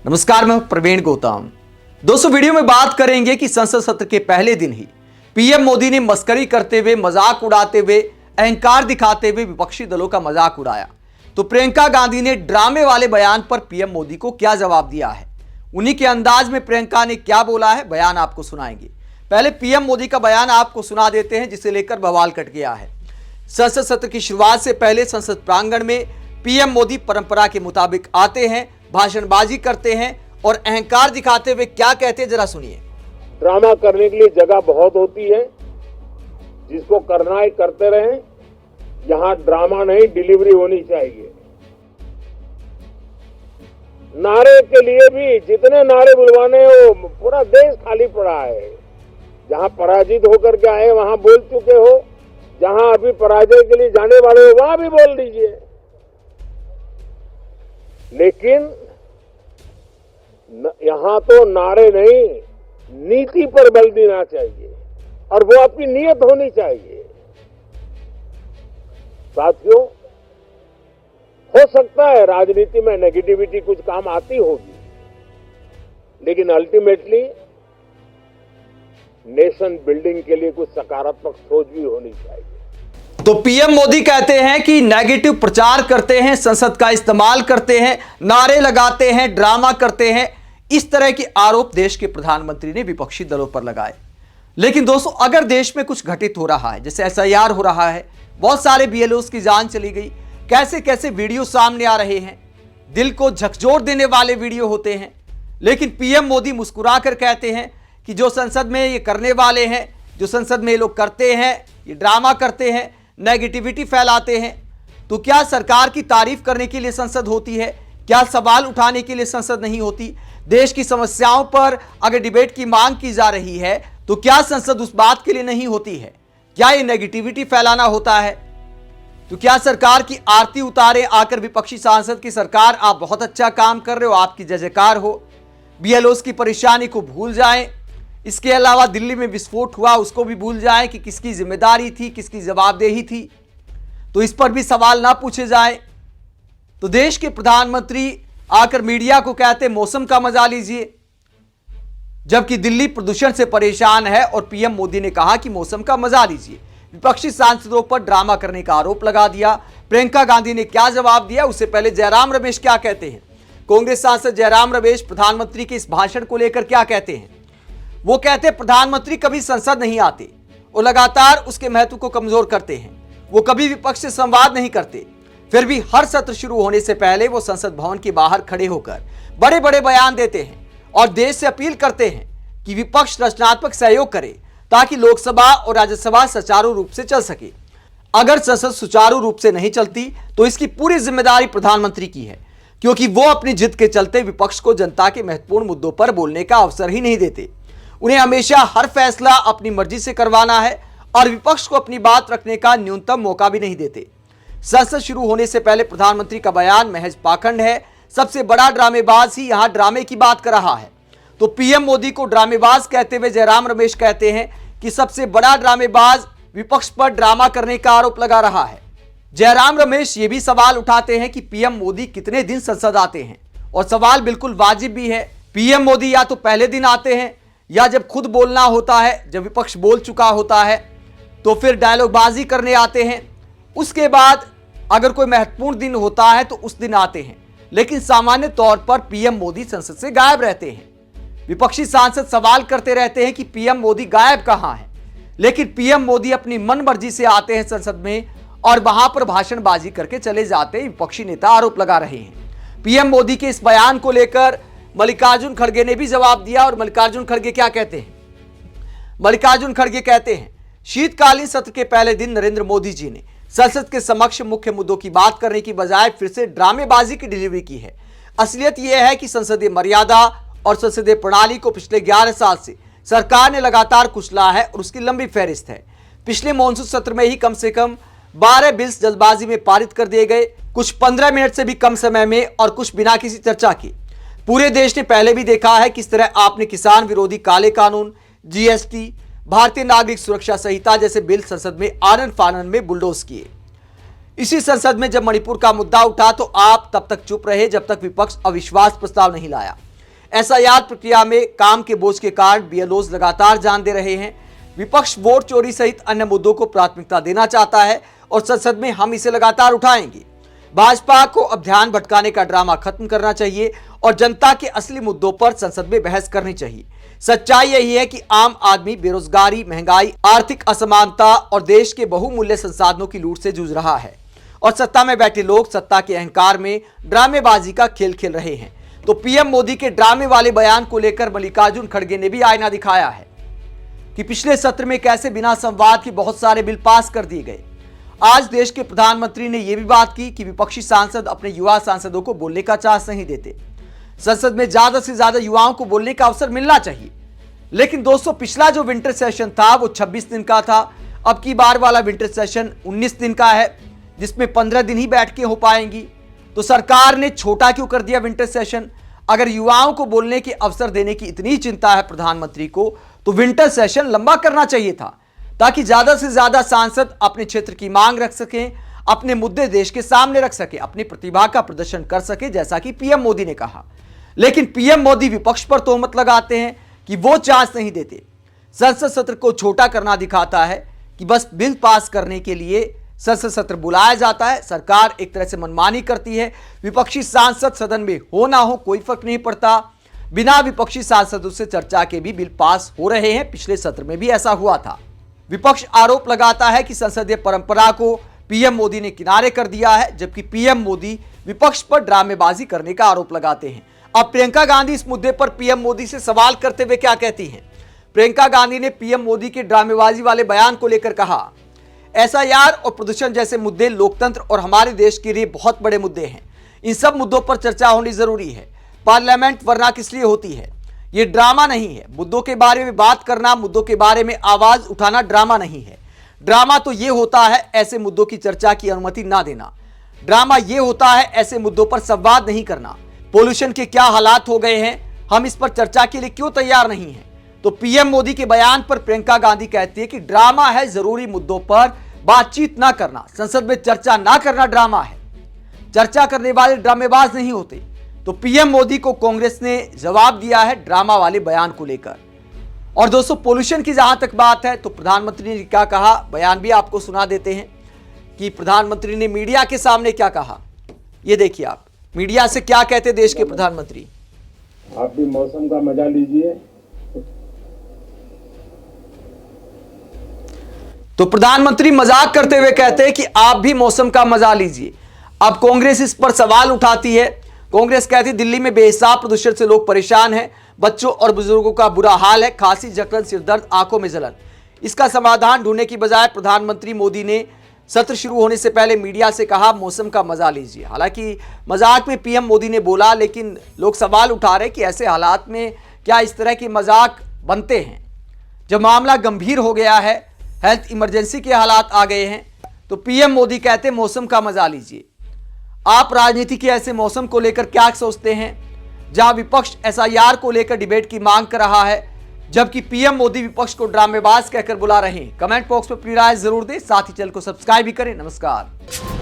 नमस्कार, मैं प्रवीण गौतम। दोस्तों, वीडियो में बात करेंगे कि संसद सत्र के पहले दिन ही पीएम मोदी ने मस्करी करते हुए, मजाक उड़ाते हुए, अहंकार दिखाते हुए विपक्षी दलों का मजाक उड़ाया। तो प्रियंका गांधी ने ड्रामे वाले बयान पर पीएम मोदी को क्या जवाब दिया है, उन्हीं के अंदाज में प्रियंका ने क्या बोला है, बयान आपको सुनाएंगे। पहले पीएम मोदी का बयान आपको सुना देते हैं, जिसे लेकर बवाल कट गया है। संसद सत्र की शुरुआत से पहले संसद प्रांगण में पीएम मोदी परंपरा के मुताबिक आते हैं, भाषणबाजी करते हैं और अहंकार दिखाते हुए क्या कहते हैं, जरा सुनिए। ड्रामा करने के लिए जगह बहुत होती है, जिसको करना है करते रहें। यहाँ ड्रामा नहीं, डिलीवरी होनी चाहिए। नारे के लिए भी जितने नारे बुलवाने हो, पूरा देश खाली पड़ा है। जहाँ पराजित होकर के आए वहां बोल चुके हो, जहां अभी पराजय के लिए जाने वाले हो वहां भी बोल दीजिए। लेकिन यहां तो नारे नहीं, नीति पर बल देना चाहिए और वो आपकी नीयत होनी चाहिए। साथियों, हो सकता है राजनीति में नेगेटिविटी कुछ काम आती होगी, लेकिन अल्टीमेटली नेशन बिल्डिंग के लिए कुछ सकारात्मक सोच भी होनी चाहिए। तो पीएम मोदी कहते हैं कि नेगेटिव प्रचार करते हैं, संसद का इस्तेमाल करते हैं, नारे लगाते हैं, ड्रामा करते हैं। इस तरह के आरोप देश के प्रधानमंत्री ने विपक्षी दलों पर लगाए। लेकिन दोस्तों, अगर देश में कुछ घटित हो रहा है, जैसे एसआईआर हो रहा है, बहुत सारे बीएलओस की जान चली गई, कैसे कैसे वीडियो सामने आ रहे हैं, दिल को झकझोर देने वाले वीडियो होते हैं, लेकिन पीएम मोदी मुस्कुराकर कहते हैं कि जो संसद में ये करने वाले हैं, जो संसद में ये लोग करते हैं, ये ड्रामा करते हैं, नेगेटिविटी फैलाते हैं। तो क्या सरकार की तारीफ करने के लिए संसद होती है? क्या सवाल उठाने के लिए संसद नहीं होती? देश की समस्याओं पर अगर डिबेट की मांग की जा रही है, तो क्या संसद उस बात के लिए नहीं होती है? क्या ये नेगेटिविटी फैलाना होता है? तो क्या सरकार की आरती उतारे आकर विपक्षी सांसद की सरकार आप बहुत अच्छा काम कर रहे हो, आपकी जय जयकार हो, बीएलओस की परेशानी को भूल जाएं। इसके अलावा दिल्ली में विस्फोट हुआ, उसको भी भूल जाएं कि किसकी जिम्मेदारी थी, किसकी जवाबदेही थी, तो इस पर भी सवाल ना पूछे जाए। तो देश के प्रधानमंत्री आकर मीडिया को कहते मौसम का मजा लीजिए, जबकि दिल्ली प्रदूषण से परेशान है और पीएम मोदी ने कहा कि मौसम का मजा लीजिए। विपक्षी सांसदों पर ड्रामा करने का आरोप लगा दिया। प्रियंका गांधी ने क्या जवाब दिया, उससे पहले जयराम रमेश क्या कहते हैं। कांग्रेस सांसद जयराम रमेश प्रधानमंत्री के इस भाषण को लेकर क्या कहते हैं। वो कहते हैं प्रधानमंत्री कभी संसद नहीं आते और लगातार उसके महत्व को कमजोर करते हैं। वो कभी विपक्ष से संवाद नहीं करते, फिर भी हर सत्र शुरू होने से पहले वो संसद भवन के बाहर खड़े होकर बड़े बड़े बयान देते हैं और देश से अपील करते हैं कि विपक्ष रचनात्मक सहयोग करे, ताकि लोकसभा और राज्यसभा सुचारू रूप से चल सके। अगर संसद सुचारू रूप से नहीं चलती तो इसकी पूरी जिम्मेदारी प्रधानमंत्री की है, क्योंकि वो अपनी जिद के चलते विपक्ष को जनता के महत्वपूर्ण मुद्दों पर बोलने का अवसर ही नहीं देते। उन्हें हमेशा हर फैसला अपनी मर्जी से करवाना है और विपक्ष को अपनी बात रखने का न्यूनतम मौका भी नहीं देते। संसद शुरू होने से पहले प्रधानमंत्री का बयान महज पाखंड है। सबसे बड़ा ड्रामेबाज ही यहां ड्रामे की बात कर रहा है। तो पीएम मोदी को ड्रामेबाज कहते हुए जयराम रमेश कहते हैं कि सबसे बड़ा ड्रामेबाज विपक्ष पर ड्रामा करने का आरोप लगा रहा है। जयराम रमेश ये भी सवाल उठाते हैं कि पीएम मोदी कितने दिन संसद आते हैं, और सवाल बिल्कुल वाजिब भी है। पीएम मोदी या तो पहले दिन आते हैं, या जब खुद बोलना होता है, जब विपक्ष बोल चुका होता है, तो फिर डायलॉगबाजी करने आते हैं। उसके बाद अगर कोई महत्वपूर्ण दिन होता है तो उस दिन आते हैं, लेकिन सामान्य तौर पर पीएम मोदी संसद से गायब रहते हैं। विपक्षी सांसद सवाल करते रहते हैं कि पीएम मोदी गायब कहां है, लेकिन पीएम मोदी अपनी मनमर्जी से आते हैं संसद में और वहां पर भाषणबाजी करके चले जाते हैं। विपक्षी नेता आरोप लगा रहे हैं। पीएम मोदी के इस बयान को लेकर मल्लिकार्जुन खड़गे ने भी जवाब दिया, और मल्लिकार्जुन खड़गे क्या कहते हैं। मल्लिकार्जुन खड़गे कहते हैं शीतकालीन सत्र के पहले दिन नरेंद्र मोदी जी ने संसद के समक्ष मुख्य मुद्दों की बात करने की बजाय फिर से ड्रामेबाजी की डिलीवरी की है। असलियत यह है कि संसदीय मर्यादा और संसदीय प्रणाली को पिछले 11 साल से सरकार ने लगातार कुचला है और उसकी लंबी फहरिस्त है। पिछले मॉनसून सत्र में ही कम से कम 12 बिल्स जल्दबाजी में पारित कर दिए गए, कुछ 15 मिनट से भी कम समय में और कुछ बिना किसी चर्चा के। पूरे देश ने पहले भी देखा है किस तरह आपने किसान विरोधी काले कानून, जीएसटी, भारतीय नागरिक सुरक्षा संहिता जैसे बिल संसद में आनन फानन में बुलडोज किए। इसी संसद में जब मणिपुर का मुद्दा उठा तो आप तब तक चुप रहे जब तक विपक्ष अविश्वास प्रस्ताव नहीं लाया। एसआईआर प्रक्रिया में काम के बोझ के कारण बीएलओज लगातार जान दे रहे हैं। विपक्ष वोट चोरी सहित अन्य मुद्दों को प्राथमिकता देना चाहता है और संसद में हम इसे लगातार उठाएंगे। भाजपा को अब ध्यान भटकाने का ड्रामा खत्म करना चाहिए और जनता के असली मुद्दों पर संसद में बहस करनी चाहिए। सच्चाई यही है कि आम आदमी बेरोजगारी, महंगाई, आर्थिक असमानता और देश के बहुमूल्य संसाधनों की लूट से जूझ रहा है और सत्ता में बैठे लोग सत्ता के अहंकार में ड्रामेबाजी का खेल खेल रहे हैं। तो पीएम मोदी के ड्रामे वाले बयान को लेकर मल्लिकार्जुन खड़गे ने भी आईना दिखाया है कि पिछले सत्र में कैसे बिना संवाद के बहुत सारे बिल पास कर दिए गए। आज देश के प्रधानमंत्री ने यह भी बात की कि विपक्षी सांसद अपने युवा सांसदों को बोलने का चांस नहीं देते। संसद में ज्यादा से ज्यादा युवाओं को बोलने का अवसर मिलना चाहिए। लेकिन दोस्तों, पिछला जो विंटर सेशन था वो 26 दिन का था। अब की बार वाला विंटर सेशन 19 दिन का है, जिसमें 15 दिन ही बैठकें हो पाएंगी। तो सरकार ने छोटा क्यों कर दिया विंटर सेशन? अगर युवाओं को बोलने के अवसर देने की इतनी चिंता है प्रधानमंत्री को, तो विंटर सेशन लंबा करना चाहिए था, ताकि ज्यादा से ज्यादा सांसद अपने क्षेत्र की मांग रख सकें, अपने मुद्दे देश के सामने रख सके, अपनी प्रतिभा का प्रदर्शन कर सके, जैसा कि पीएम मोदी ने कहा। लेकिन पीएम मोदी विपक्ष पर तोहमत लगाते हैं कि वो चांस नहीं देते। संसद सत्र को छोटा करना दिखाता है कि बस बिल पास करने के लिए संसद सत्र बुलाया जाता है। सरकार एक तरह से मनमानी करती है। विपक्षी सांसद सदन में हो ना हो कोई फर्क नहीं पड़ता। बिना विपक्षी सांसदों से चर्चा के भी बिल पास हो रहे हैं। पिछले सत्र में भी ऐसा हुआ था। विपक्ष आरोप लगाता है कि संसदीय परंपरा को पीएम मोदी ने किनारे कर दिया है, जबकि पीएम मोदी विपक्ष पर ड्रामेबाजी करने का आरोप लगाते हैं। अब प्रियंका गांधी इस मुद्दे पर पीएम मोदी से सवाल करते हुए क्या कहती हैं? प्रियंका गांधी ने पीएम मोदी के ड्रामेबाजी वाले बयान को लेकर कहा, एसआईआर और प्रदूषण जैसे मुद्दे लोकतंत्र और हमारे देश के लिए बहुत बड़े मुद्दे हैं। इन सब मुद्दों पर चर्चा होनी जरूरी है। पार्लियामेंट वरना किस लिए होती है? ये ड्रामा नहीं है। मुद्दों के बारे में बात करना, मुद्दों के बारे में आवाज उठाना ड्रामा नहीं है। ड्रामा तो ये होता है ऐसे मुद्दों की चर्चा की अनुमति ना देना। ड्रामा ये होता है ऐसे मुद्दों पर संवाद नहीं करना। पोल्यूशन के क्या हालात हो गए हैं, हम इस पर चर्चा के लिए क्यों तैयार नहीं हैं? तो पीएम मोदी के बयान पर प्रियंका गांधी कहती है कि ड्रामा है, जरूरी मुद्दों पर बातचीत ना करना, संसद में चर्चा ना करना ड्रामा है। चर्चा करने वाले ड्रामेबाज नहीं होते। तो पीएम मोदी को कांग्रेस ने जवाब दिया है ड्रामा वाले बयान को लेकर। और दोस्तों, पोल्यूशन की जहां तक बात है तो प्रधानमंत्री ने क्या कहा, बयान भी आपको सुना देते हैं कि प्रधानमंत्री ने मीडिया के सामने क्या कहा। ये देखिए, आप मीडिया से क्या कहते देश के प्रधानमंत्री। आप भी मौसम का मजा लीजिए। तो प्रधानमंत्री मजाक करते हुए कहते हैं कि आप भी मौसम का मजा लीजिए। अब कांग्रेस इस पर सवाल उठाती है। कांग्रेस कहती है दिल्ली में बेहिसाब प्रदूषण से लोग परेशान हैं, बच्चों और बुजुर्गों का बुरा हाल है, खांसी, जकड़न, सिरदर्द, आंखों में जलन। इसका समाधान ढूंढने की बजाय प्रधानमंत्री मोदी ने सत्र शुरू होने से पहले मीडिया से कहा मौसम का मजा लीजिए। हालांकि मजाक में पीएम मोदी ने बोला, लेकिन लोग सवाल उठा रहे कि ऐसे हालात में क्या इस तरह के मजाक बनते हैं? जब मामला गंभीर हो गया है, हेल्थ इमरजेंसी के हालात आ गए हैं, तो पीएम मोदी कहते मौसम का मजा लीजिए। आप राजनीति के ऐसे मौसम को लेकर क्या सोचते हैं, जहां विपक्ष एसआईआर को लेकर डिबेट की मांग कर रहा है, जबकि पीएम मोदी विपक्ष को ड्रामेबाज कहकर बुला रहे हैं? कमेंट बॉक्स में अपनी राय जरूर दें। साथ ही चैनल को सब्सक्राइब भी करें। नमस्कार।